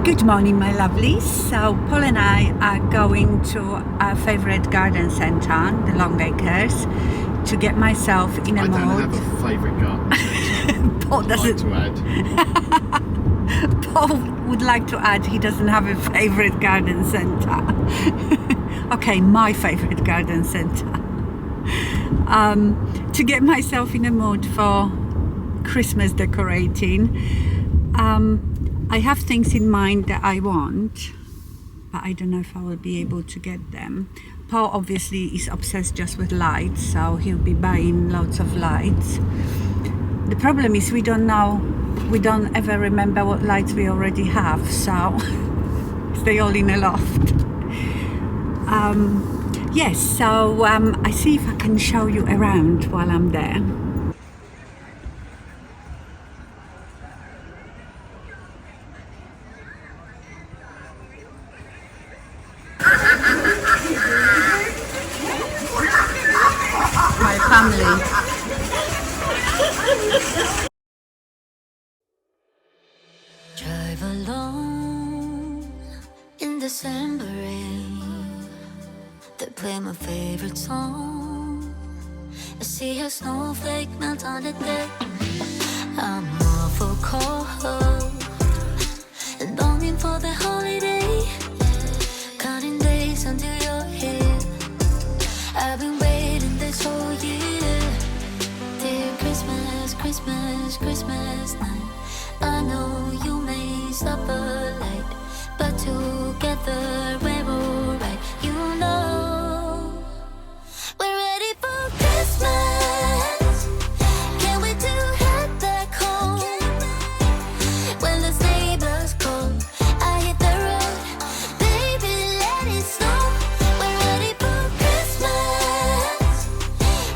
Good morning, my lovelies. So Paul and I are going to our favourite garden centre, the Longacres, to get myself in a mood. I don't have a favourite garden centre. Paul doesn't. Like to add. Paul would like to add he doesn't have a favourite garden centre. Okay, my favourite garden centre. To get myself in a mood for Christmas decorating. I have things in mind that I want, but I don't know if I will be able to get them. Paul obviously is obsessed just with lights, so he'll be buying lots of lights. The problem is we don't ever remember what lights we already have, so they all in a loft. Yes, so I see if I can show you around while I'm there. My family. Drive alone in December rain. They play my favorite song. I see a snowflake melt on the deck. I'm awful cold and longing for the holiday. Counting days until you're here. I've been waiting this whole year. Dear Christmas, Christmas, Christmas night. I know you may suffer light, but together we're alright. You know we're ready for Christmas. Can't wait to head back home. When the neighbors call, I hit the road. Baby, let it snow. We're ready for Christmas.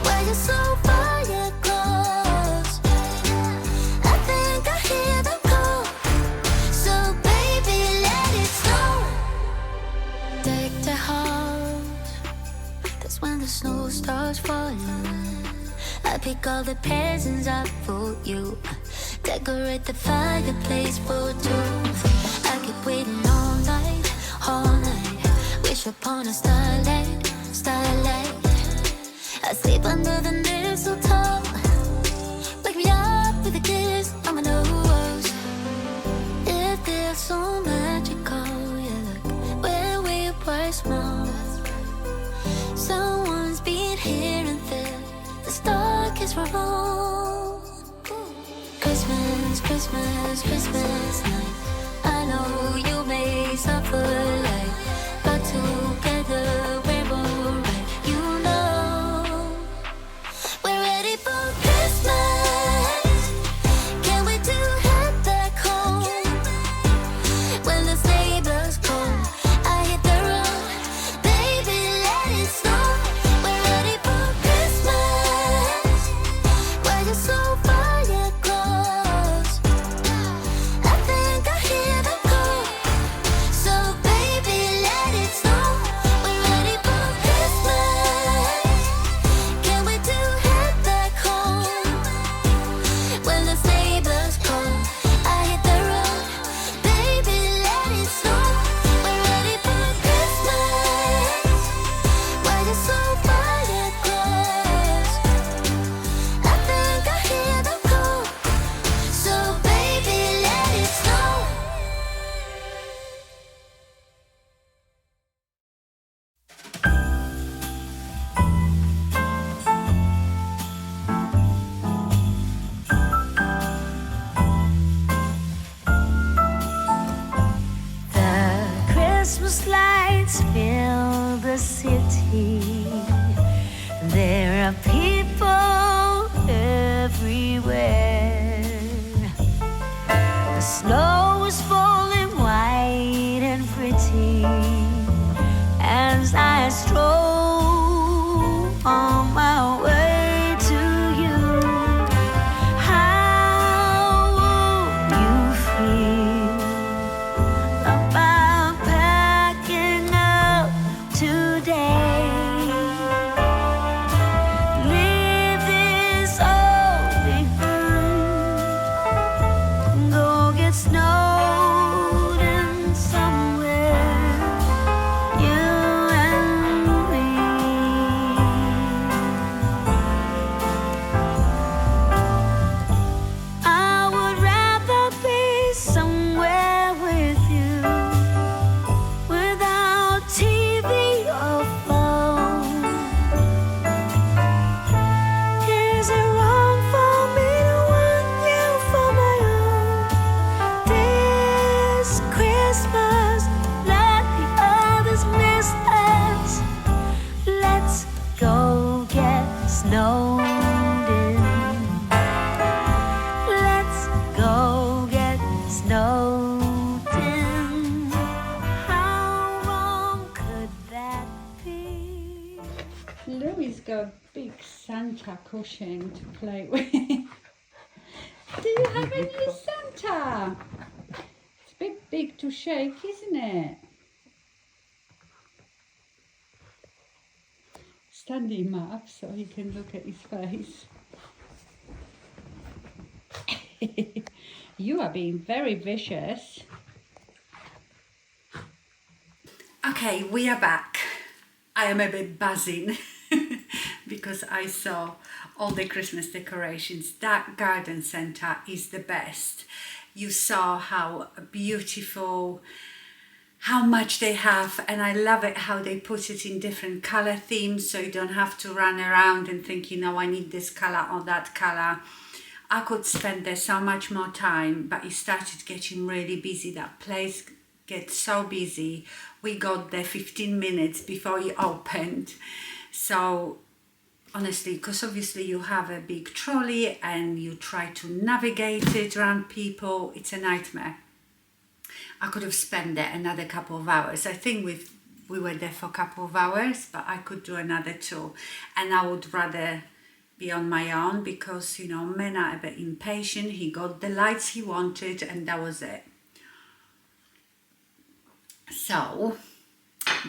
Why you so far yet close? I think I hear them call. So baby, let it snow. Deck the house. That's when the snow starts falling. I pick all the presents up for you. Decorate the fireplace for two. I keep waiting all night, all night. Wish upon a starlight, starlight. I sleep under the mistletoe. Wake me up with a kiss on my nose. It feels so magical, yeah, look where we were small. Someone's been here and there. The star kiss for all. Christmas, Christmas, Christmas night. I know you may suffer light, but together we're alright. You know we're ready for Christmas. Can't wait to head back home. When the neighbors call, I hit the road. Baby, let it snow. We're ready for Christmas. Why you so far yet close? I think I hear them call. So baby, let it snow. We're ready for Christmas. Can't wait to head back home. When the neighbors call, I hit the road. Baby, let it snow. We're ready for Christmas. Why you so far yet close? I think I hear them call. So baby, let it snow. The Christmas lights fill the city. There are people everywhere. The snow is falling white and pretty as I stroll on my way to you. How would you feel about packing up today? Leave this all behind. Go get snowed in snowed in. Let's go get snowed in. How wrong could that be? Louis got a big Santa cushion to play with. Do you have a new Santa? It's a bit big to shake, isn't it? Stand him up so he can look at his face. You are being very vicious. Okay, we are back. I am a bit buzzing because I saw all the Christmas decorations. That garden centre is the best. You saw how beautiful, how much they have, and I love it how they put it in different colour themes, so you don't have to run around and thinking, oh, I need this colour or that colour. I could spend there so much more time, but it started getting really busy. That place gets so busy. We got there 15 minutes before it opened. So honestly, because obviously you have a big trolley and you try to navigate it around people, it's a nightmare. I could have spent there another couple of hours. I think we were there for a couple of hours, but I could do another 2. And I would rather be on my own because, you know, men are a bit impatient. He got the lights he wanted and that was it. So,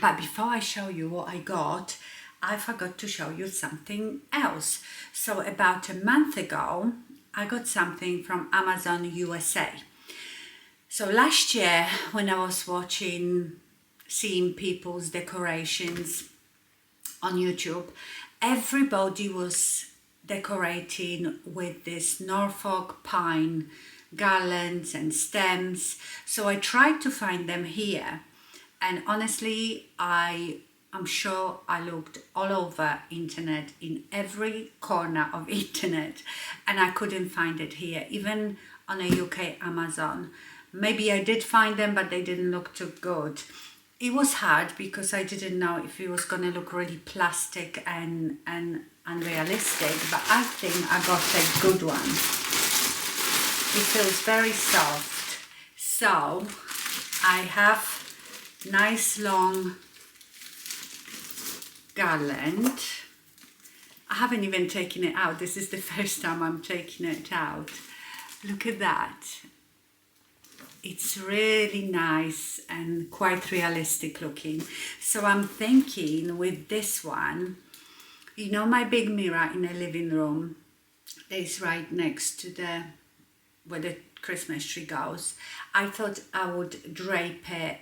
but before I show you what I got, I forgot to show you something else. So about a month ago, I got something from Amazon USA. So last year, when I was seeing people's decorations on YouTube, everybody was decorating with this Norfolk pine garlands and stems. So I tried to find them here. And honestly, I'm sure I looked all over internet, in every corner of internet, and I couldn't find it here, even on a UK Amazon. Maybe I did find them, but they didn't look too good. It was hard because I didn't know if it was going to look really plastic and unrealistic, but I think I got a good one. It feels very soft. So I have nice long garland. I haven't even taken it out. This is the first time I'm taking it out. Look at that. It's really nice and quite realistic looking. So I'm thinking with this one, you know, my big mirror in the living room is right next to where the Christmas tree goes. I thought I would drape it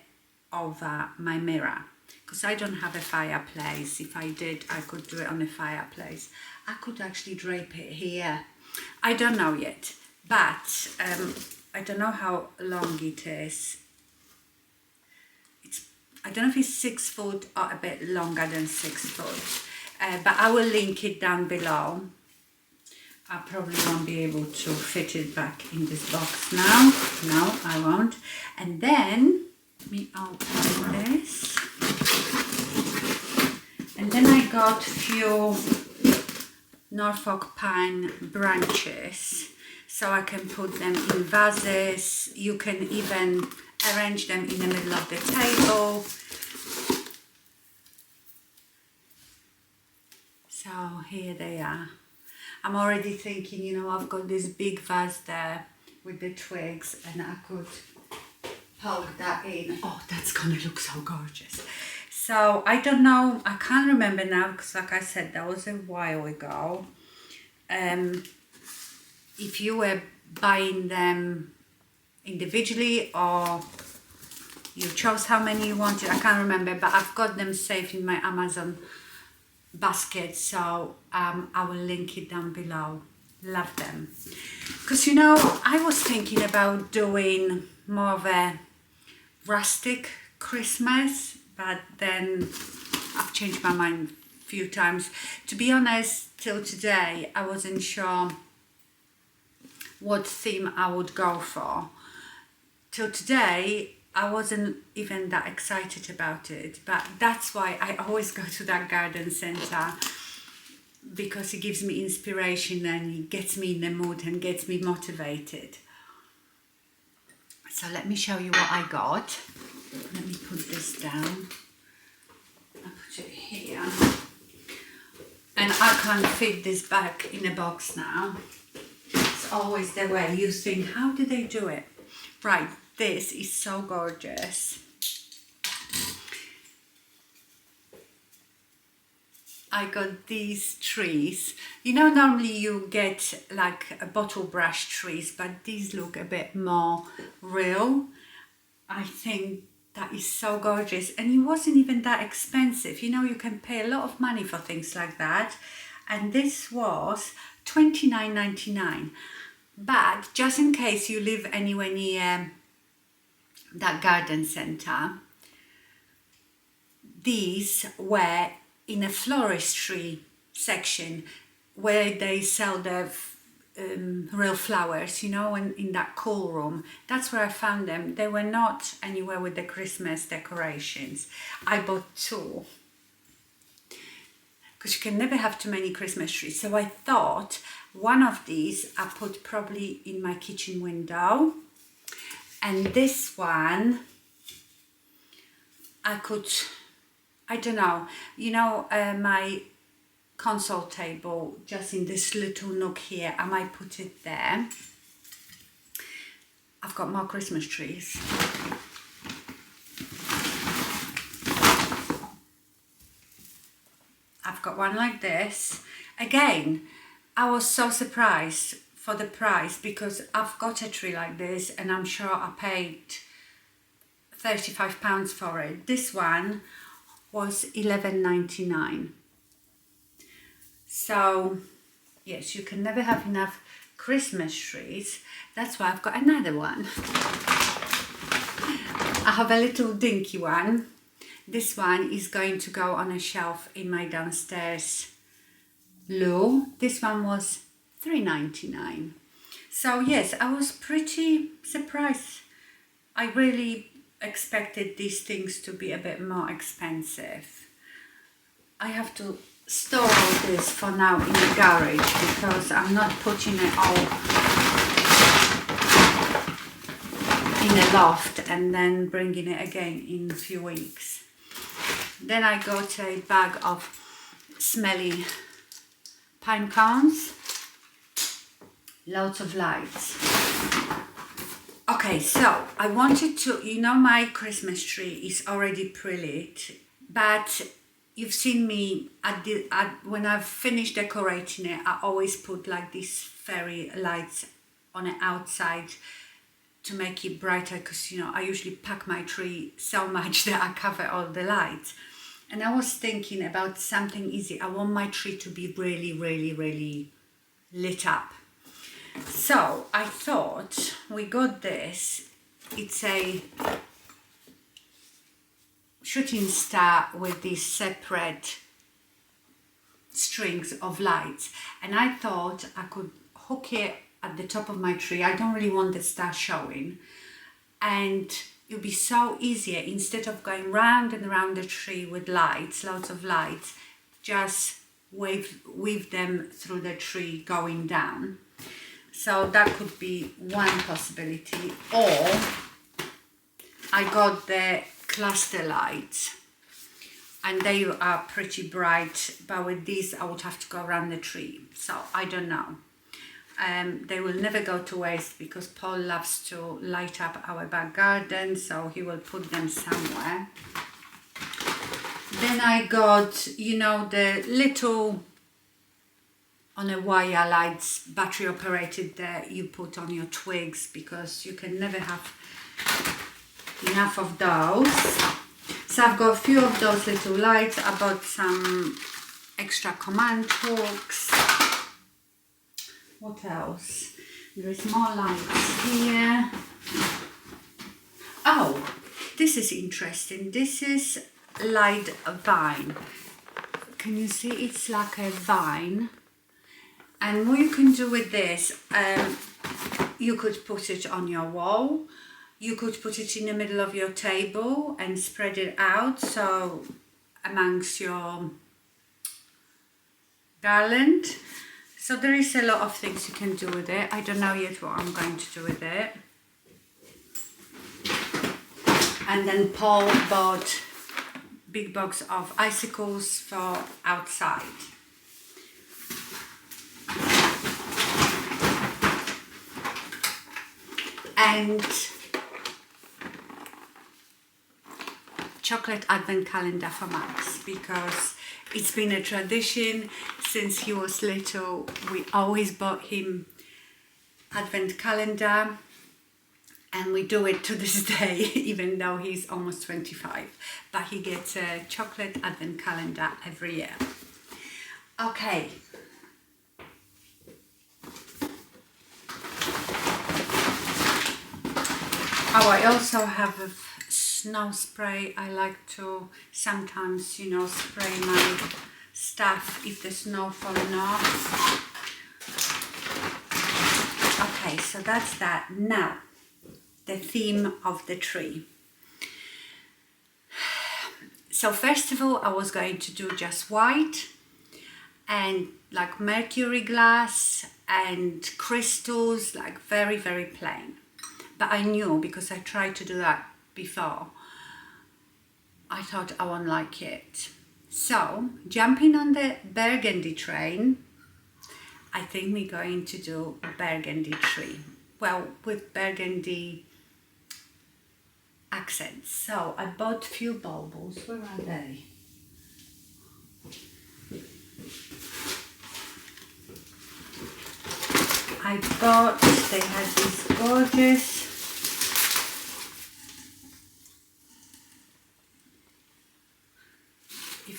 over my mirror because I don't have a fireplace. If I did, I could do it on a fireplace. I could actually drape it here. I don't know yet, but I don't know how long it is. I don't know if it's 6 foot or a bit longer than 6 foot, but I will link it down below. I probably won't be able to fit it back in this box now. No, I won't. And then let me open this. And then I got a few Norfolk pine branches, so I can put them in vases. You can even arrange them in the middle of the table. So here they are. I'm already thinking, you know, I've got this big vase there with the twigs and I could poke that in. Oh, that's gonna look so gorgeous. So I don't know, I can't remember now because like I said, that was a while ago. If you were buying them individually or you chose how many you wanted, I can't remember, but I've got them saved in my Amazon basket, so I will link it down below. Love them. Because, you know, I was thinking about doing more of a rustic Christmas, but then I've changed my mind a few times. To be honest, till today, I wasn't sure what theme I would go for. Till today, I wasn't even that excited about it, but that's why I always go to that garden centre. because it gives me inspiration and it gets me in the mood and gets me motivated. So let me show you what I got. Let me put this down. I put it here. And I can't fit this back in a box now. It's always the way you think, how do they do it? Right, this is so gorgeous. I got these trees. You know, normally you get like a bottle brush trees, but these look a bit more real. I think that is so gorgeous, and it wasn't even that expensive. You know, you can pay a lot of money for things like that, and this was $29.99. But just in case you live anywhere near that garden centre, these were in a floristry section where they sell the real flowers, you know, in that cool room. That's where I found them. They were not anywhere with the Christmas decorations. I bought two because you can never have too many Christmas trees. So I thought one of these I put probably in my kitchen window, and this one I could, I don't know, you know, my console table just in this little nook here, I might put it there. I've got more Christmas trees. I've got one like this. Again, I was so surprised for the price because I've got a tree like this and I'm sure I paid £35 for it. This one was $11.99. So yes, you can never have enough Christmas trees. That's why I've got another one. I have a little dinky one. This one is going to go on a shelf in my downstairs loo. This one was $3.99. So yes, I was pretty surprised. I really expected these things to be a bit more expensive. I have to store all this for now in the garage because I'm not putting it all in a loft and then bringing it again in a few weeks. Then I got a bag of smelly pine cones, loads of lights. Okay, so I wanted to, you know, my Christmas tree is already pre-lit, but you've seen me when I've finished decorating it, I always put like these fairy lights on the outside to make it brighter because, you know, I usually pack my tree so much that I cover all the lights. And I was thinking about something easy. I want my tree to be really, really, really lit up. So I thought we got this. It's a shooting star with these separate strings of lights, and I thought I could hook it at the top of my tree. I don't really want the star showing, and it would be so easier instead of going round and around the tree with lights, lots of lights, just weave them through the tree going down. So that could be one possibility. Or I got the cluster lights and they are pretty bright, but with these I would have to go around the tree. So I don't know. They will never go to waste because Paul loves to light up our back garden, so he will put them somewhere. Then I got, you know, the little on a wire lights, battery operated, that you put on your twigs because you can never have enough of those. So I've got a few of those little lights. I bought some extra command hooks. What else? There is more lights here. Oh, this is interesting. This is light vine. Can you see? It's like a vine. And what you can do with this, you could put it on your wall. You could put it in the middle of your table and spread it out. So amongst your garland. So there is a lot of things you can do with it. I don't know yet what I'm going to do with it. And then Paul bought big box of icicles for outside. And chocolate advent calendar for Max, because it's been a tradition since he was little. We always bought him advent calendar, and we do it to this day, even though he's almost 25. But he gets a chocolate advent calendar every year. Okay. Oh, I also have a snow spray. I like to sometimes, you know, spray my stuff if the snow falling off. Okay, so that's that. Now, the theme of the tree. So first of all, I was going to do just white and like mercury glass and crystals, like very, very plain. But I knew, because I tried to do that before, I thought I won't like it. So, jumping on the burgundy train, I think we're going to do a burgundy tree. Well, with burgundy accents. So, I bought few bulbs. Where are they? They had these gorgeous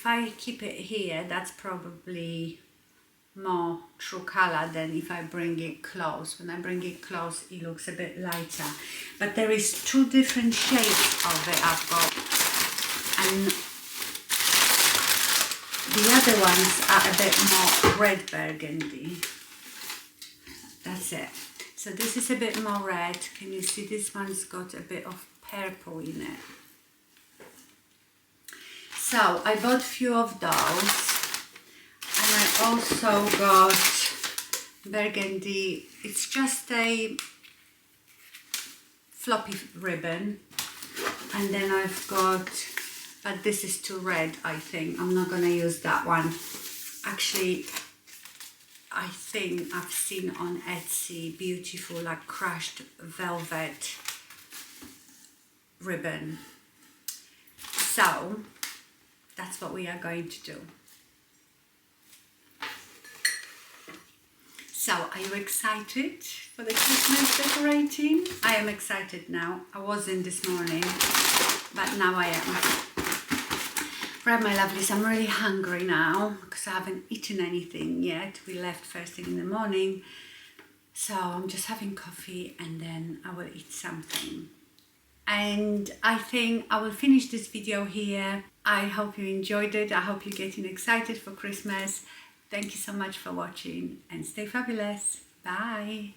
if I keep it here, that's probably more true color than if I bring it close. When I bring it close, it looks a bit lighter. But there is two different shades of it I've got, and the other ones are a bit more red burgundy. That's it. So this is a bit more red. Can you see this one's got a bit of purple in it? So I bought a few of those, and I also got burgundy. It's just a floppy ribbon, and then I've got, but this is too red, I think. I'm not gonna use that one. Actually, I think I've seen on Etsy beautiful like crushed velvet ribbon. So that's what we are going to do. So, are you excited for the Christmas decorating? I am excited now. I wasn't this morning, but now I am. Right, my lovelies, I'm really hungry now because I haven't eaten anything yet. We left first thing in the morning. So I'm just having coffee and then I will eat something. And I think I will finish this video here. I hope you enjoyed it. I hope you're getting excited for Christmas. Thank you so much for watching and stay fabulous. Bye.